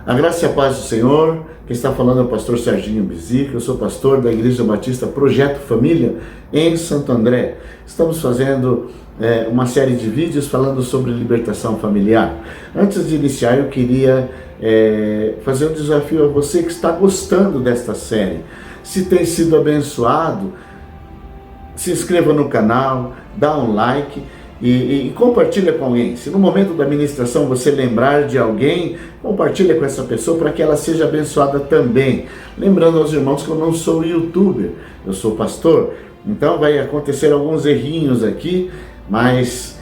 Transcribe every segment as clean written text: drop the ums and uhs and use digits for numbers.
A graça e a paz do Senhor. Quem está falando é o pastor Serginho Bizica. Eu sou pastor da Igreja Batista Projeto Família em Santo André. Estamos fazendo uma série de vídeos falando sobre libertação familiar. Antes de iniciar, eu queria fazer um desafio a você que está gostando desta série. Se tem sido abençoado, se inscreva no canal, dá um like e compartilha com alguém. Se no momento da ministração você lembrar de alguém, compartilha com essa pessoa para que ela seja abençoada também. Lembrando aos irmãos que eu não sou youtuber, eu sou pastor. Então vai acontecer alguns errinhos aqui, mas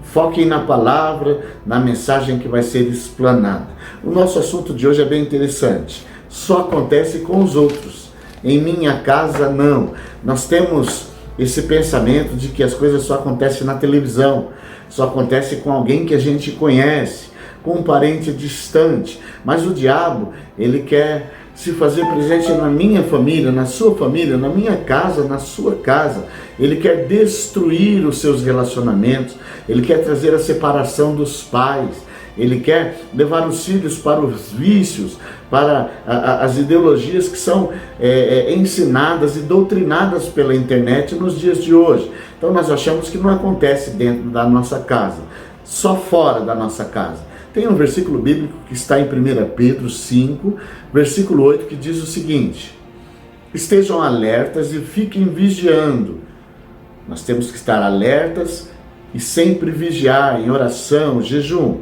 foquem na palavra, na mensagem que vai ser explanada. O nosso assunto de hoje é bem interessante. Só acontece com os outros. Em minha casa, não. Nós temos esse pensamento de que as coisas só acontecem na televisão, só acontece com alguém que a gente conhece, com um parente distante. Mas o diabo, ele quer se fazer presente na minha família, na sua família, na minha casa, na sua casa. Ele quer destruir os seus relacionamentos, ele quer trazer a separação dos pais, ele quer levar os filhos para os vícios, para as ideologias que são ensinadas e doutrinadas pela internet nos dias de hoje. Então nós achamos que não acontece dentro da nossa casa, só fora da nossa casa. Tem um versículo bíblico que está em 1 Pedro 5, versículo 8, que diz o seguinte: estejam alertas e fiquem vigiando. Nós temos que estar alertas e sempre vigiar em oração, jejum.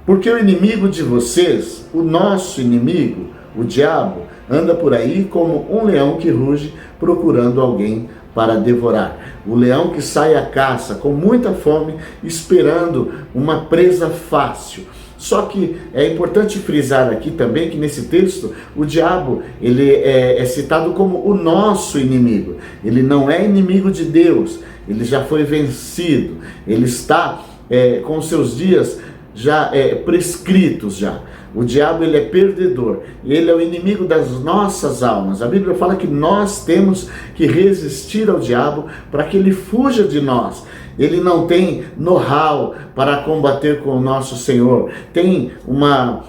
Porque o inimigo de vocês, o nosso inimigo, o diabo, anda por aí como um leão que ruge procurando alguém para devorar. O leão que sai à caça com muita fome, esperando uma presa fácil. Só que é importante frisar aqui também que nesse texto o diabo ele é citado como o nosso inimigo. Ele não é inimigo de Deus, ele já foi vencido, ele está com os seus dias já prescritos já. O diabo ele é perdedor, ele é o inimigo das nossas almas. A Bíblia fala que nós temos que resistir ao diabo para que ele fuja de nós. Ele não tem know-how para combater com o nosso Senhor. Tem uma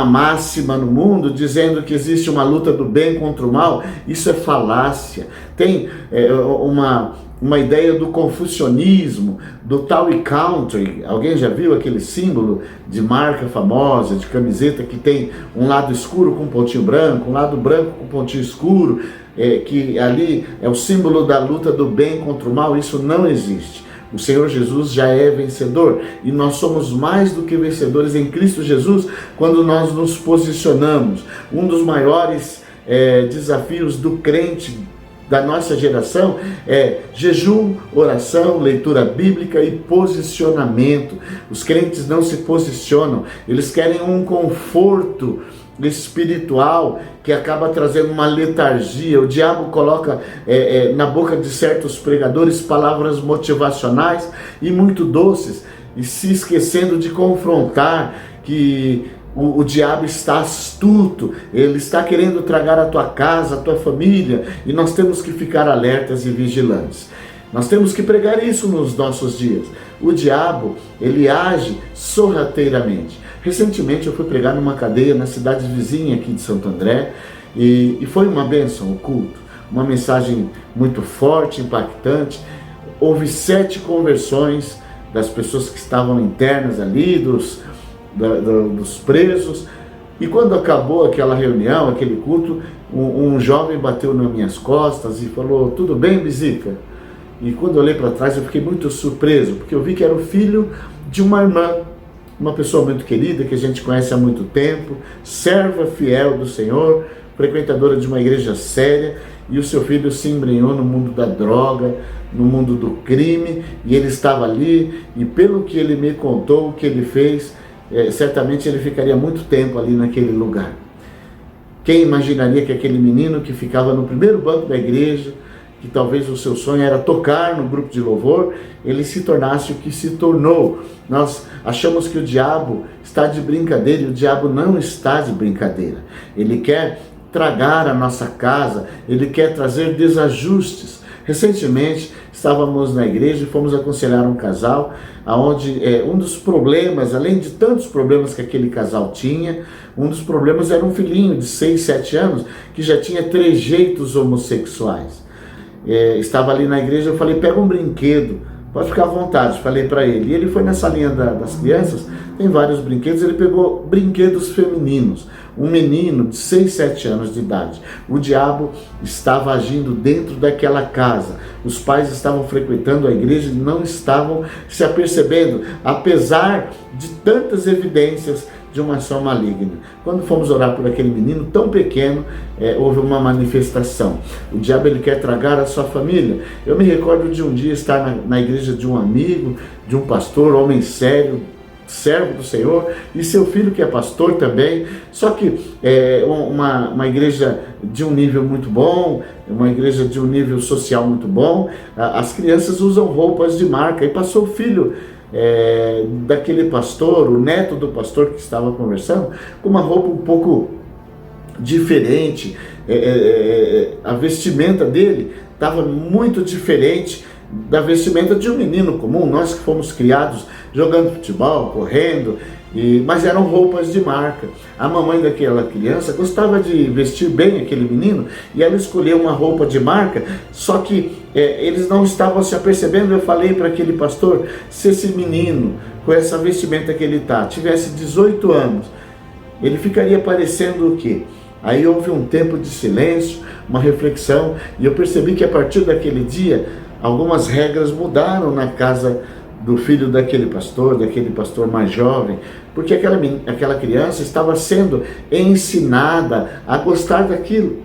máxima no mundo dizendo que existe uma luta do bem contra o mal. Isso é falácia. Tem uma ideia do confucionismo, do Town e Country. Alguém já viu aquele símbolo de marca famosa, de camiseta que tem um lado escuro com pontinho branco, um lado branco com pontinho escuro, que ali é o símbolo da luta do bem contra o mal? Isso não existe. O Senhor Jesus já é vencedor e nós somos mais do que vencedores em Cristo Jesus quando nós nos posicionamos. Um dos maiores desafios do crente da nossa geração é jejum, oração, leitura bíblica e posicionamento. Os crentes não se posicionam, eles querem um conforto espiritual que acaba trazendo uma letargia. O diabo coloca na boca de certos pregadores palavras motivacionais e muito doces, e se esquecendo de confrontar que o diabo está astuto, ele está querendo tragar a tua casa, a tua família, e nós temos que ficar alertas e vigilantes. Nós temos que pregar isso nos nossos dias. O diabo, ele age sorrateiramente. Recentemente eu fui pregar numa cadeia na cidade vizinha aqui de Santo André, e foi uma bênção o culto, uma mensagem muito forte, impactante. Houve 7 conversões das pessoas que estavam internas ali, dos presos. E quando acabou aquela reunião, aquele culto, um jovem bateu nas minhas costas e falou: tudo bem, Bizica? E quando eu olhei para trás eu fiquei muito surpreso, porque eu vi que era o filho de uma irmã, uma pessoa muito querida, que a gente conhece há muito tempo, serva fiel do Senhor, frequentadora de uma igreja séria, e o seu filho se embrenhou no mundo da droga, no mundo do crime, e ele estava ali, e pelo que ele me contou, o que ele fez, certamente ele ficaria muito tempo ali naquele lugar. Quem imaginaria que aquele menino que ficava no primeiro banco da igreja, que talvez o seu sonho era tocar no grupo de louvor, ele se tornasse o que se tornou. Nós achamos que o diabo está de brincadeira, e o diabo não está de brincadeira. Ele quer tragar a nossa casa, ele quer trazer desajustes. Recentemente estávamos na igreja e fomos aconselhar um casal, onde um dos problemas, além de tantos problemas que aquele casal tinha, um dos problemas era um filhinho de 6, 7 anos que já tinha trejeitos homossexuais. Estava ali na igreja, eu falei, pega um brinquedo, pode ficar à vontade, falei para ele. E ele foi nessa linha das crianças, tem vários brinquedos, ele pegou brinquedos femininos. Um menino de 6, 7 anos de idade. O diabo estava agindo dentro daquela casa. Os pais estavam frequentando a igreja e não estavam se apercebendo, apesar de tantas evidências de uma ação maligna. Quando fomos orar por aquele menino tão pequeno, houve uma manifestação. O diabo, ele quer tragar a sua família. Eu me recordo de um dia estar na igreja de um amigo, de um pastor, homem sério, servo do Senhor, e seu filho que é pastor também, só que uma igreja de um nível muito bom, uma igreja de um nível social muito bom. As crianças usam roupas de marca, e passou o filho daquele pastor, o neto do pastor que estava conversando, com uma roupa um pouco diferente, a vestimenta dele estava muito diferente da vestimenta de um menino comum. Nós que fomos criados jogando futebol, correndo, mas eram roupas de marca. A mamãe daquela criança gostava de vestir bem aquele menino e ela escolheu uma roupa de marca, só que eles não estavam se apercebendo. Eu falei para aquele pastor, se esse menino, com essa vestimenta que ele tivesse 18 anos, ele ficaria parecendo o quê? Aí houve um tempo de silêncio, uma reflexão, e eu percebi que a partir daquele dia, algumas regras mudaram na casa do filho daquele pastor mais jovem, porque aquela criança estava sendo ensinada a gostar daquilo.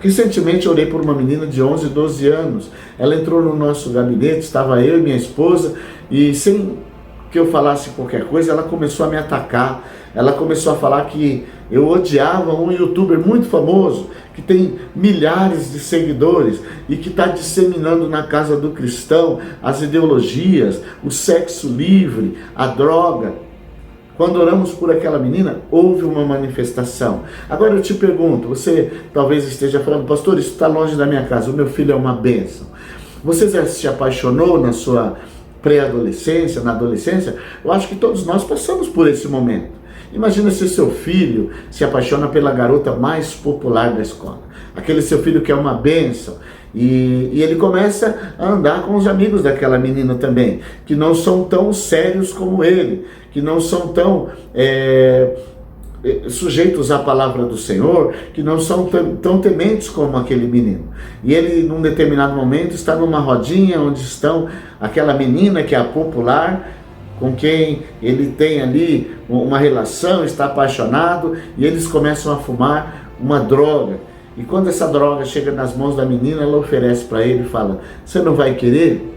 Recentemente eu orei por uma menina de 11, 12 anos, ela entrou no nosso gabinete, estava eu e minha esposa, e sem que eu falasse qualquer coisa, ela começou a me atacar. Ela começou a falar que eu odiava um youtuber muito famoso, que tem milhares de seguidores e que está disseminando na casa do cristão as ideologias, o sexo livre, a droga. Quando oramos por aquela menina, houve uma manifestação. Agora eu te pergunto, você talvez esteja falando, pastor, isso está longe da minha casa, o meu filho é uma bênção. Você já se apaixonou na sua pré-adolescência, na adolescência? Eu acho que todos nós passamos por esse momento. Imagina se seu filho se apaixona pela garota mais popular da escola, aquele seu filho que é uma bênção, e ele começa a andar com os amigos daquela menina também, que não são tão sérios como ele, que não são tão sujeitos à palavra do Senhor, que não são tão tementes como aquele menino. E ele, num determinado momento, está numa rodinha onde estão aquela menina que é a popular, com quem ele tem ali uma relação, está apaixonado, e eles começam a fumar uma droga. E quando essa droga chega nas mãos da menina, ela oferece para ele e fala, você não vai querer?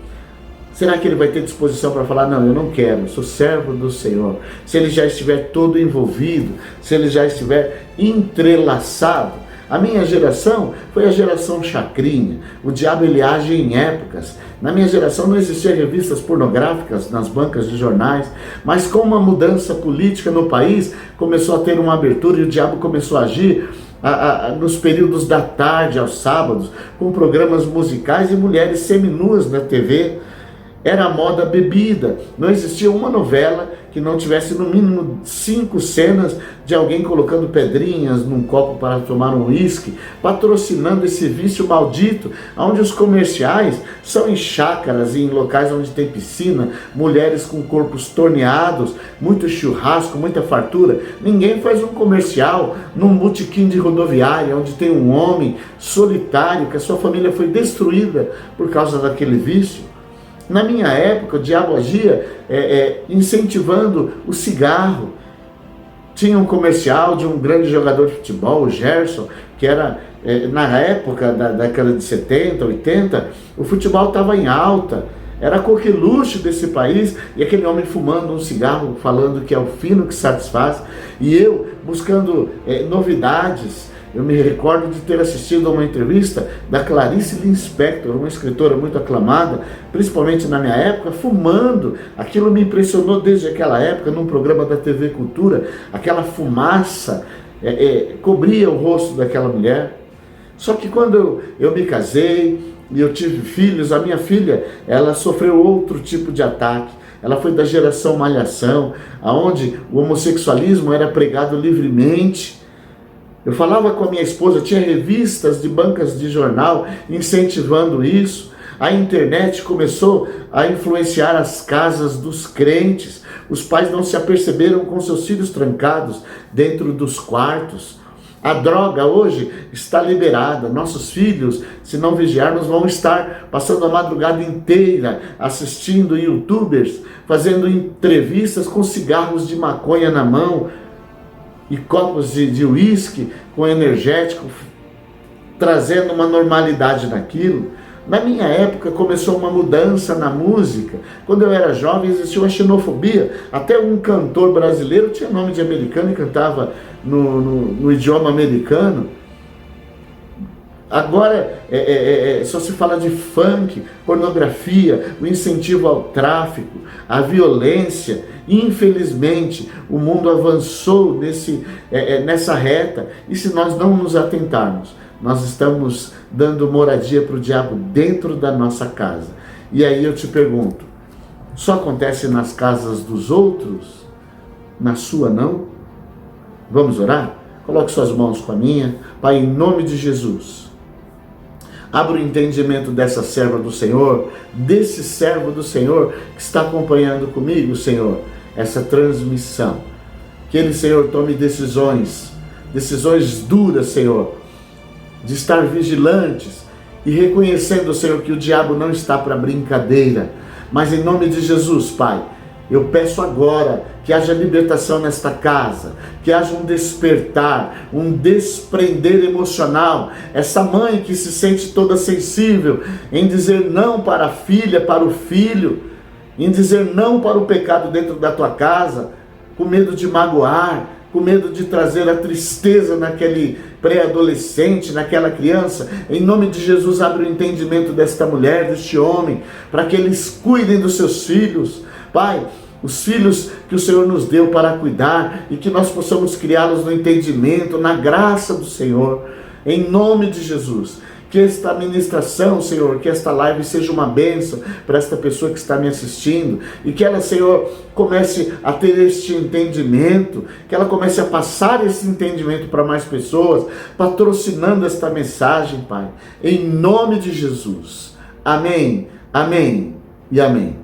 Será que ele vai ter disposição para falar, não, eu não quero, eu sou servo do Senhor? Se ele já estiver todo envolvido, se ele já estiver entrelaçado. A minha geração foi a geração chacrinha. O diabo, ele age em épocas. Na minha geração não existiam revistas pornográficas nas bancas de jornais, mas com uma mudança política no país, começou a ter uma abertura e o diabo começou a agir nos períodos da tarde, aos sábados, com programas musicais e mulheres seminuas na TV. Era a moda bebida. Não existia uma novela que não tivesse no mínimo 5 cenas de alguém colocando pedrinhas num copo para tomar um uísque, patrocinando esse vício maldito, onde os comerciais são em chácaras e em locais onde tem piscina, mulheres com corpos torneados, muito churrasco, muita fartura. Ninguém faz um comercial num botequim de rodoviária, onde tem um homem solitário, que a sua família foi destruída por causa daquele vício. Na minha época, o diabo agia incentivando o cigarro. Tinha um comercial de um grande jogador de futebol, o Gerson, que era, na época da década de 70, 80, o futebol estava em alta, era a coqueluche desse país, e aquele homem fumando um cigarro, falando que é o fino que satisfaz, e eu buscando novidades. Eu me recordo de ter assistido a uma entrevista da Clarice Lispector, uma escritora muito aclamada, principalmente na minha época, fumando. Aquilo me impressionou desde aquela época, num programa da TV Cultura. Aquela fumaça cobria o rosto daquela mulher. Só que quando eu me casei e eu tive filhos, a minha filha, ela sofreu outro tipo de ataque. Ela foi da geração Malhação, onde o homossexualismo era pregado livremente. Eu falava com a minha esposa, tinha revistas de bancas de jornal incentivando isso. A internet começou a influenciar as casas dos crentes. Os pais não se aperceberam com seus filhos trancados dentro dos quartos. A droga hoje está liberada. Nossos filhos, se não vigiarmos, vão estar passando a madrugada inteira assistindo youtubers, fazendo entrevistas com cigarros de maconha na mão e copos de uísque com energético, trazendo uma normalidade naquilo. Na minha época começou uma mudança na música. Quando eu era jovem existia uma xenofobia. Até um cantor brasileiro tinha nome de americano e cantava no idioma americano. Agora só se fala de funk, pornografia, o incentivo ao tráfico, à violência. Infelizmente, o mundo avançou nessa reta, e se nós não nos atentarmos, nós estamos dando moradia para o diabo dentro da nossa casa. E aí eu te pergunto, só acontece nas casas dos outros? Na sua não? Vamos orar? Coloque suas mãos com a minha. Pai, em nome de Jesus, abra o entendimento dessa serva do Senhor, desse servo do Senhor que está acompanhando comigo, Senhor, essa transmissão. Que ele, Senhor, tome decisões duras, Senhor, de estar vigilantes e reconhecendo, Senhor, que o diabo não está para brincadeira. Mas em nome de Jesus, Pai, eu peço agora que haja libertação nesta casa, que haja um despertar, um desprender emocional. Essa mãe que se sente toda sensível em dizer não para a filha, para o filho, em dizer não para o pecado dentro da tua casa, com medo de magoar, com medo de trazer a tristeza naquele pré-adolescente, naquela criança. Em nome de Jesus, abre o entendimento desta mulher, deste homem, para que eles cuidem dos seus filhos. Pai, os filhos que o Senhor nos deu para cuidar, e que nós possamos criá-los no entendimento, na graça do Senhor, em nome de Jesus. Que esta ministração, Senhor, que esta live seja uma bênção para esta pessoa que está me assistindo, e que ela, Senhor, comece a ter este entendimento, que ela comece a passar esse entendimento para mais pessoas, patrocinando esta mensagem, Pai, em nome de Jesus. Amém, amém e amém.